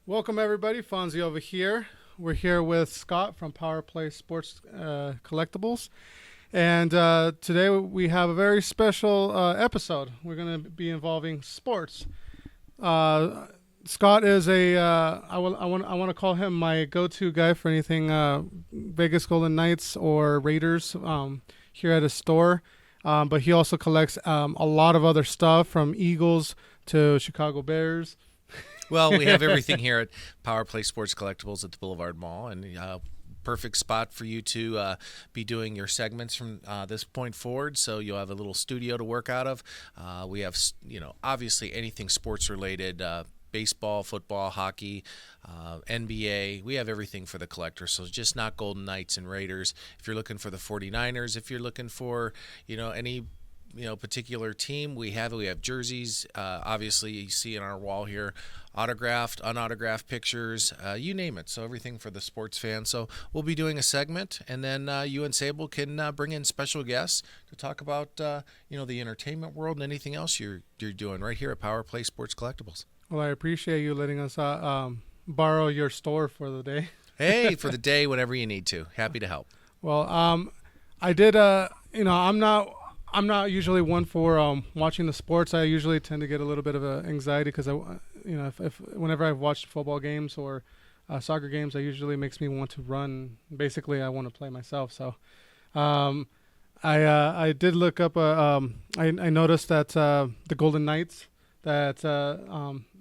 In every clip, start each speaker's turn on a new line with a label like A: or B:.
A: Welcome everybody, Fonzie over here. We're here with Scott from Powerplay Sports Collectibles. And today we have a very special episode. We're going to be involving sports. Scott is I want to call him my go-to guy for anything Vegas Golden Knights or Raiders here at his store. But he also collects a lot of other stuff from Eagles to Chicago Bears.
B: Well, we have everything here at Powerplay Sports Collectibles at the Boulevard Mall, and perfect spot for you to be doing your segments from this point forward. So you'll have a little studio to work out of. We have, obviously anything sports related. Baseball, football, hockey, NBA. We have everything for the collector. So just not Golden Knights and Raiders. If you're looking for the 49ers, if you're looking for, any particular team, we have jerseys. Obviously, you see on our wall here, autographed, unautographed pictures, you name it. So everything for the sports fan. So we'll be doing a segment, and then you and Sable can bring in special guests to talk about the entertainment world and anything else you're doing right here at Powerplay Sports Collectibles.
A: Well, I appreciate you letting us borrow your store for the day.
B: Hey, for the day, whenever you need to. Happy to help.
A: Well, I did. I'm not usually one for watching the sports. I usually tend to get a little bit of anxiety because whenever I've watched football games or soccer games, it usually makes me want to run. Basically, I want to play myself. So, I did look up. I noticed that the Golden Knights that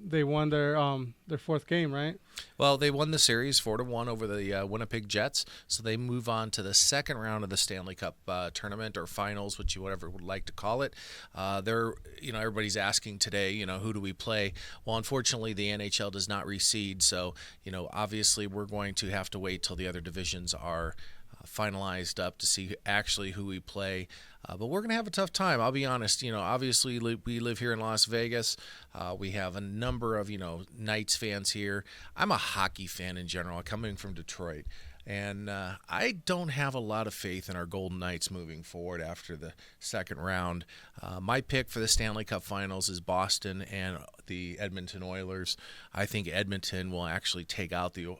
A: they won their fourth game, right?
B: Well, they won the series 4-1 over the Winnipeg Jets, so they move on to the second round of the Stanley Cup tournament or finals, which you whatever would like to call it. Everybody's asking today, who do we play? Well, unfortunately, the NHL does not reseed, so obviously we're going to have to wait till the other divisions are finalized up to see actually who we play. But we're going to have a tough time. I'll be honest. Obviously we live here in Las Vegas. We have a number of, Knights fans here. I'm a hockey fan in general, coming from Detroit. And I don't have a lot of faith in our Golden Knights moving forward after the second round. My pick for the Stanley Cup Finals is Boston and the Edmonton Oilers. I think Edmonton will actually take out the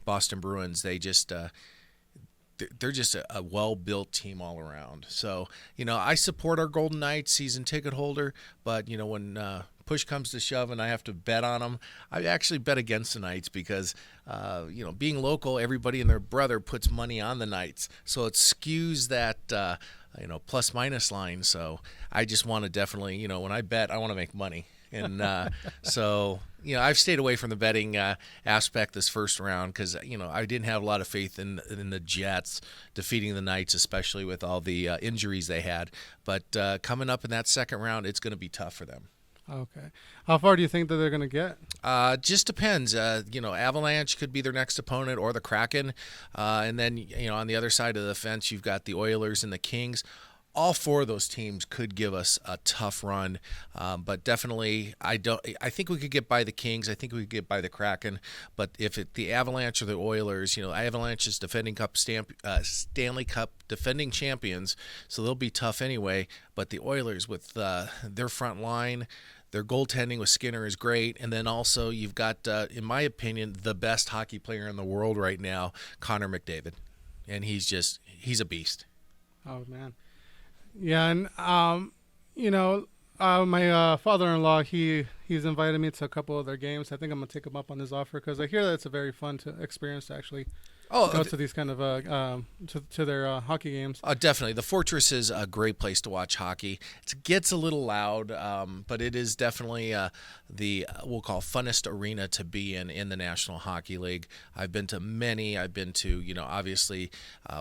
B: Boston Bruins. They're just a well-built team all around. So, I support our Golden Knights, season ticket holder, but, when push comes to shove and I have to bet on them, I actually bet against the Knights because, being local, everybody and their brother puts money on the Knights. So it skews that, plus-minus line. So I just want to definitely, when I bet, I want to make money. And so, I've stayed away from the betting aspect this first round because, I didn't have a lot of faith in the Jets defeating the Knights, especially with all the injuries they had. But coming up in that second round, it's going to be tough for them.
A: Okay. How far do you think that they're going to get?
B: Just depends. Avalanche could be their next opponent or the Kraken. And then, on the other side of the fence, you've got the Oilers and the Kings. All four of those teams could give us a tough run, but definitely I think we could get by the Kings. I think we could get by the Kraken. But if the Avalanche or the Oilers, Avalanche is defending Stanley Cup defending champions, so they'll be tough anyway. But the Oilers with their front line, their goaltending with Skinner is great, and then also you've got, in my opinion, the best hockey player in the world right now, Connor McDavid, and he's a beast.
A: Oh man. Yeah, and my father-in-law, he's invited me to a couple of their games. I think I'm gonna take him up on his offer because I hear that it's a very fun experience to actually go to these kind of to their hockey games.
B: Definitely, the Fortress is a great place to watch hockey. It gets a little loud, but it is definitely the we'll call funnest arena to be in the National Hockey League. I've been to many. I've been to obviously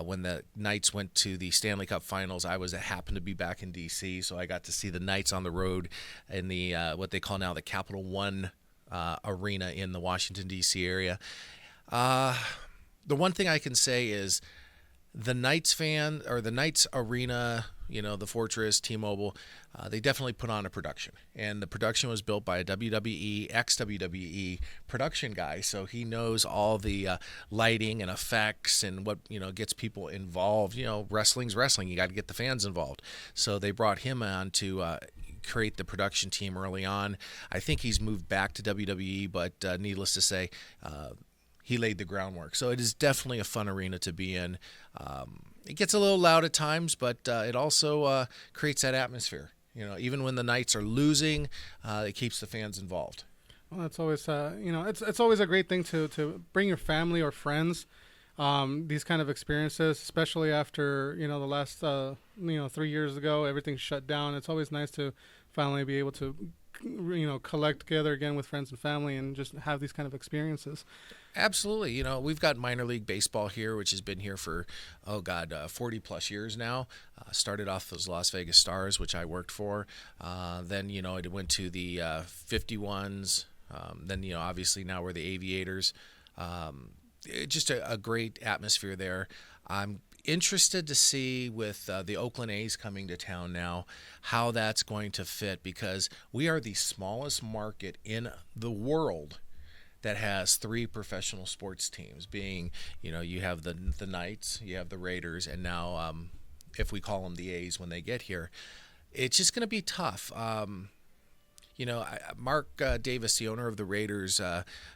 B: when the Knights went to the Stanley Cup Finals, I happened to be back in D.C., so I got to see the Knights on the road in the what they call now the Capital One arena in the Washington D.C. area. The one thing I can say is the Knights fan or the Knights arena, the Fortress, T-Mobile, they definitely put on a production. And the production was built by a WWE, ex-WWE production guy. So he knows all the lighting and effects and what, gets people involved. Wrestling's wrestling. You got to get the fans involved. So they brought him on to create the production team early on. I think he's moved back to WWE, but needless to say, he laid the groundwork. So it is definitely a fun arena to be in. It gets a little loud at times, but it also creates that atmosphere. Even when the Knights are losing, it keeps the fans involved.
A: Well, it's always it's always a great thing to bring your family or friends these kind of experiences, especially after the last 3 years ago everything shut down. It's always nice to finally be able to collect together again with friends and family and just have these kind of experiences.
B: Absolutely. We've got minor league baseball here, which has been here for 40 plus years now. Started off those Las Vegas Stars, which I worked for. Then it went to the 51s. Then obviously now we're the Aviators. Just a great atmosphere there. I'm interested to see with the Oakland A's coming to town now how that's going to fit, because we are the smallest market in the world that has 3 professional sports teams, being you have the Knights, you have the Raiders, and now if we call them the A's when they get here, it's just going to be tough. Mark Davis, the owner of the Raiders,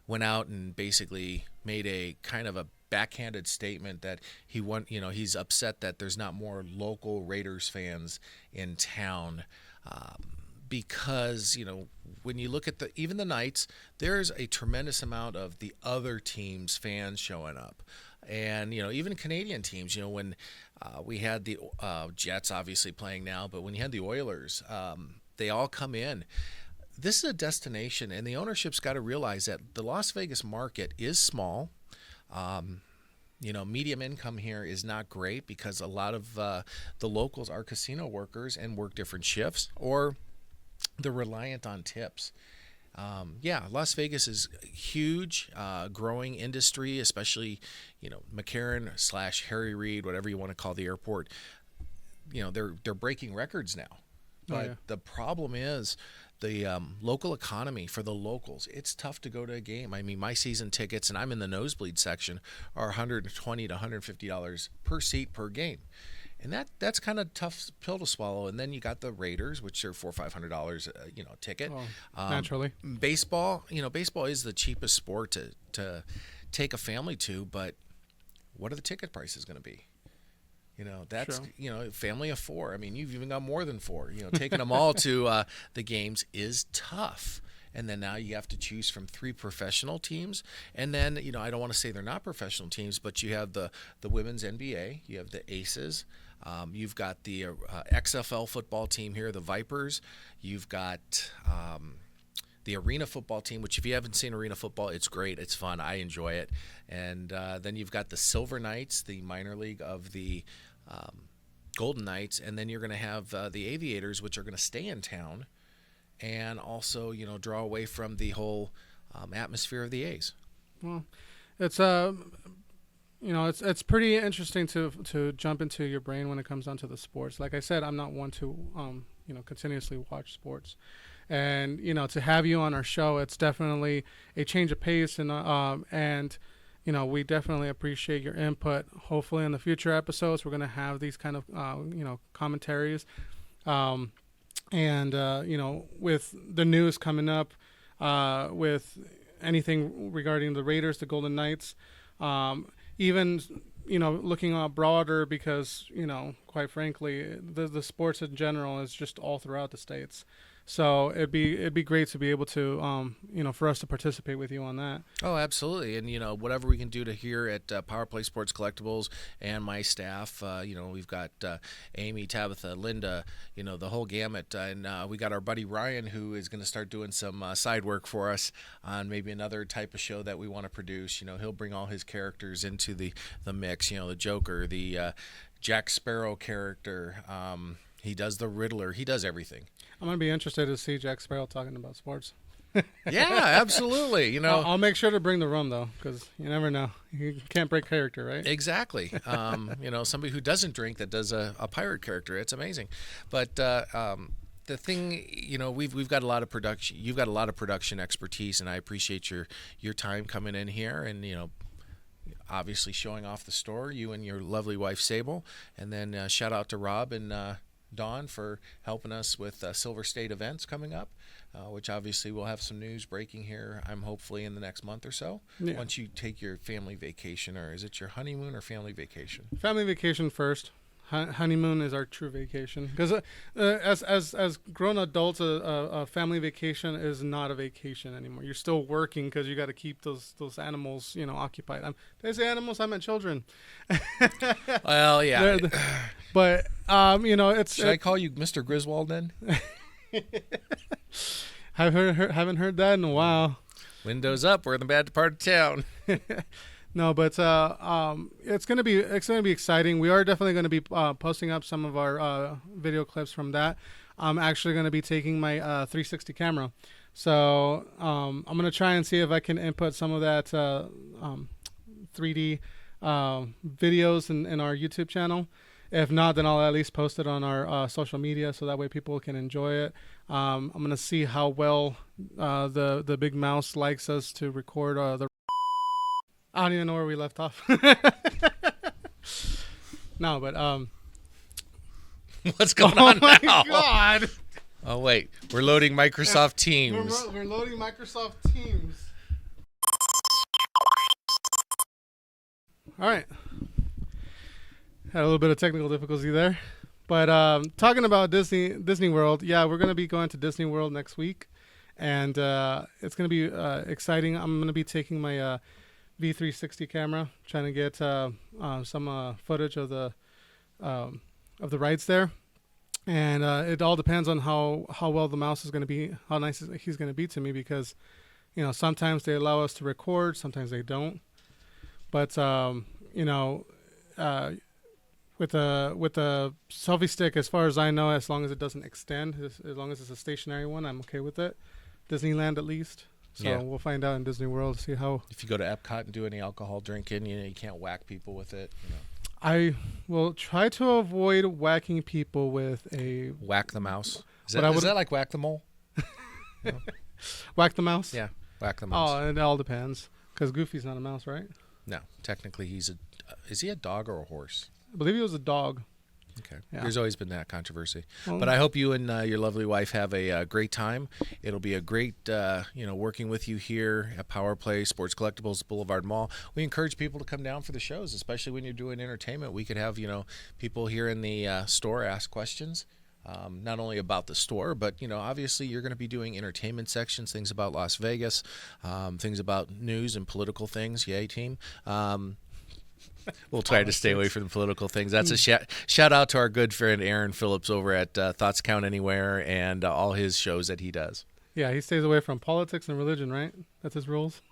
B: went out and basically made a kind of a backhanded statement that he's upset that there's not more local Raiders fans in town, because when you look at even the Knights, there's a tremendous amount of the other teams' fans showing up, and even Canadian teams. When we had the Jets obviously playing now, but when you had the Oilers, they all come in. This is a destination, and the ownership's got to realize that the Las Vegas market is small. Medium income here is not great because a lot of the locals are casino workers and work different shifts, or they're reliant on tips. Las Vegas is huge, growing industry, especially, McCarran / Harry Reid, whatever you want to call the airport. They're breaking records now. But the problem is the local economy for the locals. It's tough to go to a game. I mean, my season tickets, and I'm in the nosebleed section, are $120 to $150 per seat per game. And that's kind of tough pill to swallow. And then you got the Raiders, which are $400 or $500 a ticket.
A: Naturally.
B: Baseball, baseball is the cheapest sport to take a family to, but what are the ticket prices going to be? That's
A: Sure.
B: Family of 4. I mean, you've even got more than 4. Taking them all to the games is tough. And then now you have to choose from 3 professional teams. And then, I don't want to say they're not professional teams, but you have the women's NBA, you have the Aces, you've got the XFL football team here, the Vipers, you've got the arena football team, which if you haven't seen arena football, it's great. It's fun. I enjoy it. And then you've got the Silver Knights, the minor league of the Golden Knights. And then you're going to have the Aviators, which are going to stay in town and also, draw away from the whole atmosphere of the A's.
A: Well, it's it's pretty interesting to jump into your brain when it comes down to the sports. Like I said, I'm not one to continuously watch sports. And to have you on our show, it's definitely a change of pace, and we definitely appreciate your input. Hopefully, in the future episodes, we're going to have these kind of commentaries, and with the news coming up, with anything regarding the Raiders, the Golden Knights, even looking out broader, because quite frankly, the sports in general is just all throughout the states. So it'd be great to be able to for us to participate with you on that.
B: Oh, absolutely. And whatever we can do to here at Powerplay Sports Collectibles and my staff, we've got Amy, Tabitha, Linda, the whole gamut, and we got our buddy Ryan, who is going to start doing some side work for us on maybe another type of show that we want to produce. He'll bring all his characters into the mix. The Joker, the Jack Sparrow character. He does the Riddler. He does everything.
A: I'm going to be interested to see Jack Sparrow talking about sports.
B: Yeah, absolutely.
A: I'll make sure to bring the rum, though, because you never know. You can't break character, right?
B: Exactly. Somebody who doesn't drink that does a pirate character. It's amazing. But the thing, we've got a lot of production. You've got a lot of production expertise, and I appreciate your time coming in here and, obviously showing off the store, you and your lovely wife, Sable. And then shout out to Rob and Dawn, for helping us with Silver State events coming up, which obviously we'll have some news breaking here. I'm hopefully in the next month or so.
A: Yeah.
B: Once you take your family vacation, or is it your honeymoon or family vacation?
A: Family vacation first. Honeymoon is our true vacation, because as grown adults, a family vacation is not a vacation anymore. You're still working because you got to keep those animals, occupied. Did I say animals? I meant children.
B: Well, yeah.
A: But it's.
B: Should I call you Mr. Griswold then?
A: Haven't heard that in a while.
B: Windows up. We're in the bad part of town.
A: No, but it's gonna be exciting. We are definitely going to be posting up some of our video clips from that. I'm actually going to be taking my 360 camera, so I'm going to try and see if I can input some of that 3D videos in our YouTube channel. If not, then I'll at least post it on our social media, so that way people can enjoy it. I'm going to see how well the big mouse likes us to record the. I don't even know where we left off. No, but
B: what's going on now?
A: Oh my God!
B: Oh wait, we're loading Microsoft Teams.
A: We're loading Microsoft Teams. All right. Had a little bit of technical difficulty there, but talking about Disney World, yeah, we're gonna be going to Disney World next week, and it's gonna be exciting. I'm gonna be taking my V360 camera, trying to get some footage of the rides there, and it all depends on how well the mouse is going to be, how nice he's going to be to me, because sometimes they allow us to record, sometimes they don't. But with the selfie stick, as far as I know, as long as it doesn't extend, as long as it's a stationary one, I'm okay with it. Disneyland at least. So yeah. We'll find out in Disney World, see how. If
B: you go to Epcot and do any alcohol drinking, you can't whack people with it.
A: I will try to avoid whacking people with a.
B: Whack the mouse. Is that like whack the mole?
A: No. Whack the mouse?
B: Yeah, whack the mouse.
A: Oh, it all depends, because Goofy's not a mouse, right?
B: No, technically is he a dog or a horse?
A: I believe he was a dog.
B: Okay. Yeah. There's always been that controversy. But I hope you and your lovely wife have a great time. It'll be a great, working with you here at Powerplay, Sports Collectibles, Boulevard Mall. We encourage people to come down for the shows, especially when you're doing entertainment. We could have, people here in the store ask questions, not only about the store, but, obviously you're going to be doing entertainment sections, things about Las Vegas, things about news and political things. Yay, team. We'll try to stay away from the political things. That's a shout out to our good friend Aaron Phillips over at Thoughts Count Anywhere and all his shows that he does.
A: Yeah, he stays away from politics and religion, right? That's his rules.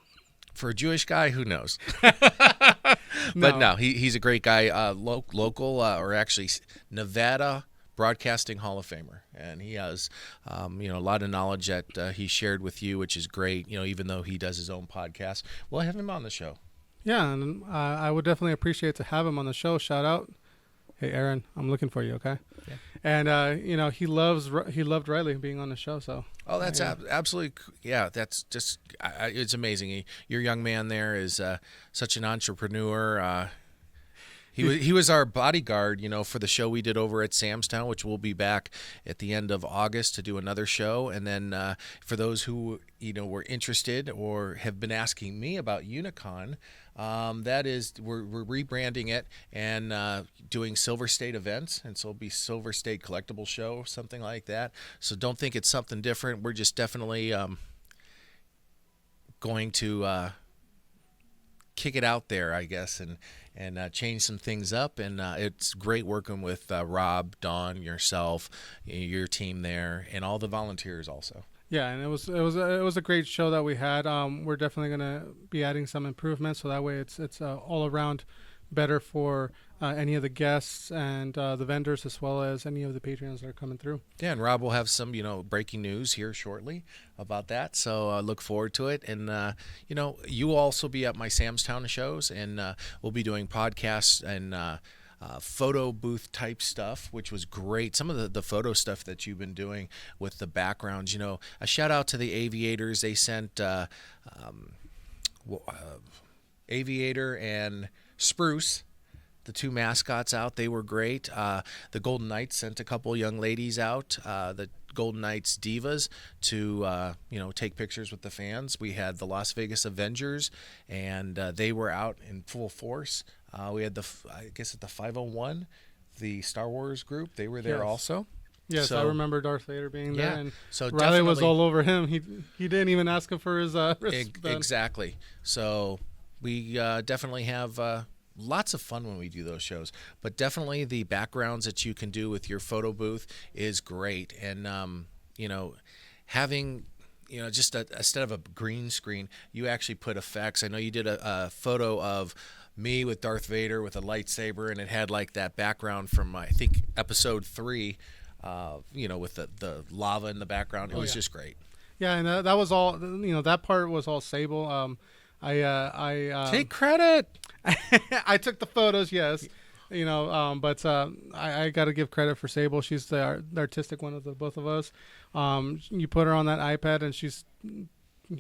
B: For a Jewish guy, who knows? But no, he's a great guy, local or actually Nevada Broadcasting Hall of Famer, and he has a lot of knowledge that he shared with you, which is great. Even though he does his own podcast, we'll have him on the show.
A: Yeah, and I would definitely appreciate to have him on the show. Shout out, hey Aaron, I'm looking for you, okay? Yeah. And he loved Riley being on the show. So
B: that's absolutely, yeah. That's just it's amazing. Your young man there is such an entrepreneur. He was our bodyguard, for the show we did over at Sam's Town, which we'll be back at the end of August to do another show. And then for those who were interested or have been asking me about Unicon, that is we're rebranding it and doing Silver State events, and so it'll be Silver State Collectible Show, something like that. So don't think it's something different. We're just definitely going to kick it out there, I guess, and change some things up. And it's great working with Rob, Dawn, yourself, your team there, and all the volunteers also.
A: Yeah, and it was a great show that we had. We're definitely gonna be adding some improvements, so that way it's all around better for any of the guests and the vendors, as well as any of the patrons that are coming through.
B: Yeah, and Rob will have some breaking news here shortly about that, so look forward to it. And you will also be at my Sam's Town shows, and we'll be doing podcasts and photo booth type stuff, which was great. Some of the photo stuff that you've been doing with the backgrounds, a shout out to the aviators. They sent Aviator and Spruce, the 2 mascots out. They were great. The Golden Knights sent a couple young ladies out, the Golden Knights Divas, to take pictures with the fans. We had the Las Vegas Avengers, and they were out in full force. We had I guess at the 501, the Star Wars group. They were there
A: Yes.
B: also.
A: Yes,
B: So,
A: I remember Darth Vader being there, and
B: so
A: Riley was
B: definitely-
A: all over him. He didn't even ask him for his wristband.
B: Exactly. So we definitely have lots of fun when we do those shows. But definitely the backgrounds that you can do with your photo booth is great. And, having, just instead of a green screen, you actually put effects. I know you did a photo of me with Darth Vader with a lightsaber, and it had like that background from, I think, episode 3, with the lava in the background. It was just great.
A: Yeah, and that was all. That part was all Sable. I
B: Take credit.
A: I took the photos, yes. But I got to give credit for Sable. She's the artistic one of the both of us. You put her on that iPad, and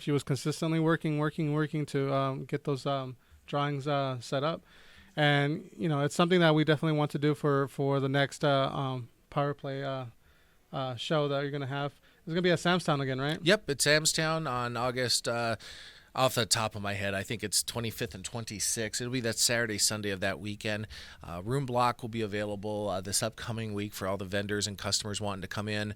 A: she was consistently working to get those drawings set up. And it's something that we definitely want to do for the next Powerplay show that you're gonna have. It's gonna be at Samstown again, right?
B: Yep, it's Samstown on August. Off the top of my head, I think it's 25th and 26th. It'll be that Saturday, Sunday of that weekend. Room block will be available this upcoming week for all the vendors and customers wanting to come in.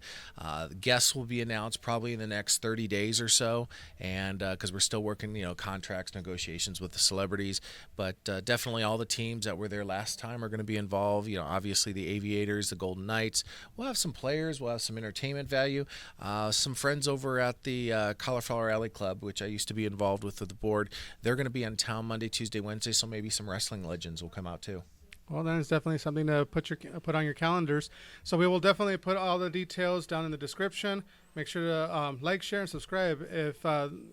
B: Guests will be announced probably in the next 30 days or so, and because we're still working, contracts, negotiations with the celebrities. But definitely all the teams that were there last time are going to be involved. Obviously the Aviators, the Golden Knights. We'll have some players. We'll have some entertainment value. Some friends over at the Cauliflower Alley Club, which I used to be involved with the board. They're going to be in town Monday, Tuesday, Wednesday, so maybe some wrestling legends will come out too.
A: Well, then it's definitely something to put on your calendars. So we will definitely put all the details down in the description. Make sure to like, share, and subscribe if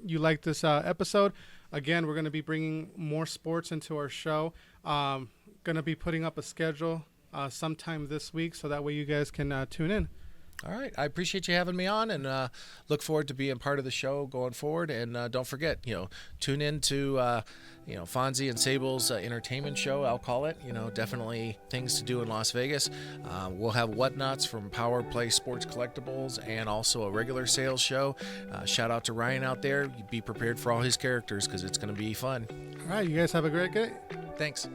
A: you like this episode. Again, we're going to be bringing more sports into our show. Going to be putting up a schedule sometime this week, so that way you guys can tune in.
B: All right. I appreciate you having me on, and look forward to being part of the show going forward. And don't forget, tune in to, Fonzie and Sable's entertainment show, I'll call it. Definitely things to do in Las Vegas. We'll have whatnots from Powerplay Sports Collectibles and also a regular sales show. Shout out to Ryan out there. Be prepared for all his characters because it's going to be fun.
A: All right. You guys have a great day.
B: Thanks.